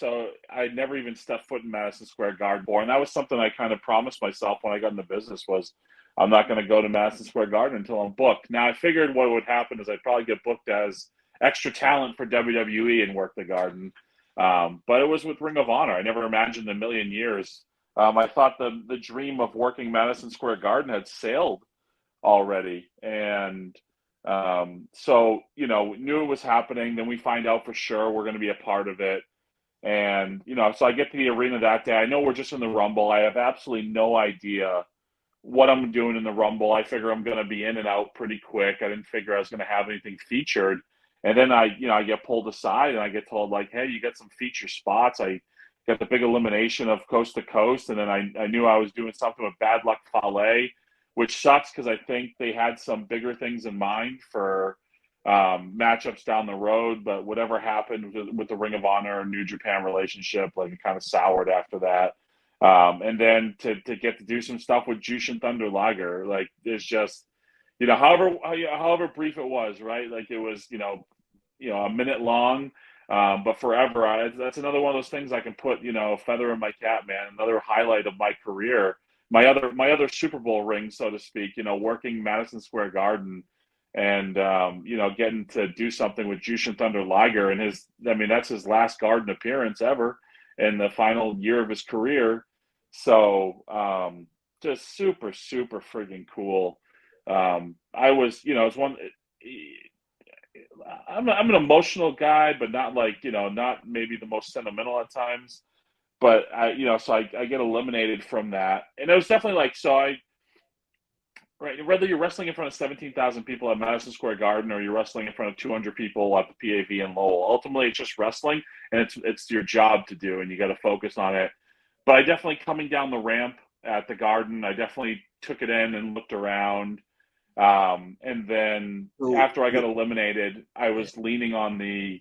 so I never even stepped foot in Madison Square Garden before, and that was something I kind of promised myself when I got in the business was I'm not going to go to Madison Square Garden until I'm booked. Now I figured what would happen is I'd probably get booked as extra talent for WWE and work the Garden, but it was with Ring of Honor. I never imagined in a million years. I thought the dream of working Madison Square Garden had sailed already, and so knew it was happening. Then we find out for sure we're going to be a part of it. And, so I get to the arena that day. I know we're just in the Rumble. I have absolutely no idea what I'm doing in the Rumble. I figure I'm going to be in and out pretty quick. I didn't figure I was going to have anything featured. And then I get pulled aside and I get told like, hey, you got some feature spots. I got the big elimination of Coast to Coast. And then I knew I was doing something with Bad Luck Fale, which sucks because I think they had some bigger things in mind for matchups down the road, but whatever happened with the Ring of Honor and New Japan relationship, like it kind of soured after that. And then to get to do some stuff with Jushin Thunder Liger, like there's just, however brief it was, right? Like it was, a minute long, but forever. That's another one of those things I can put, a feather in my cap, man. Another highlight of my career, my other Super Bowl ring, so to speak. Working Madison Square Garden. And, getting to do something with Jushin Thunder Liger and that's his last Garden appearance ever in the final year of his career. So, just super, super friggin' cool. I'm an emotional guy, but not like, not maybe the most sentimental at times, but so I get eliminated from that. And it was definitely like, right, whether you're wrestling in front of 17,000 people at Madison Square Garden or you're wrestling in front of 200 people at the PAV in Lowell, ultimately it's just wrestling, and it's your job to do, and you got to focus on it. But I definitely, coming down the ramp at the Garden, I definitely took it in and looked around. And then after I got eliminated, I was leaning on the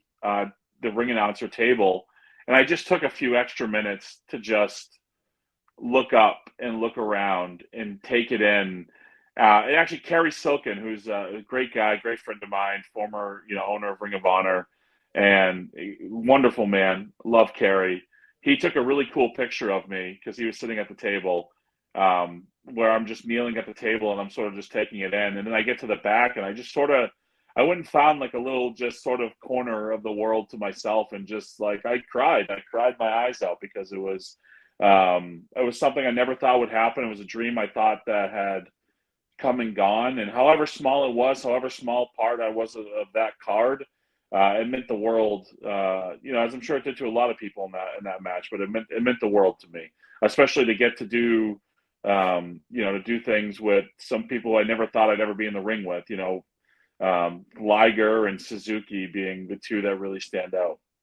ring announcer table, and I just took a few extra minutes to just look up and look around and take it in. And actually, Kerry Silken, who's a great guy, great friend of mine, former owner of Ring of Honor, and a wonderful man. Love Kerry. He took a really cool picture of me because he was sitting at the table, where I'm just kneeling at the table and I'm sort of just taking it in. And then I get to the back and I just I went and found like a little just sort of corner of the world to myself, and just like I cried my eyes out because it was something I never thought would happen. It was a dream I thought that had come and gone, and however small it was, however small part I was of that card, it meant the world. As I'm sure it did to a lot of people in that match, but it meant the world to me, especially to get to do to do things with some people I never thought I'd ever be in the ring with. Liger and Suzuki being the two that really stand out.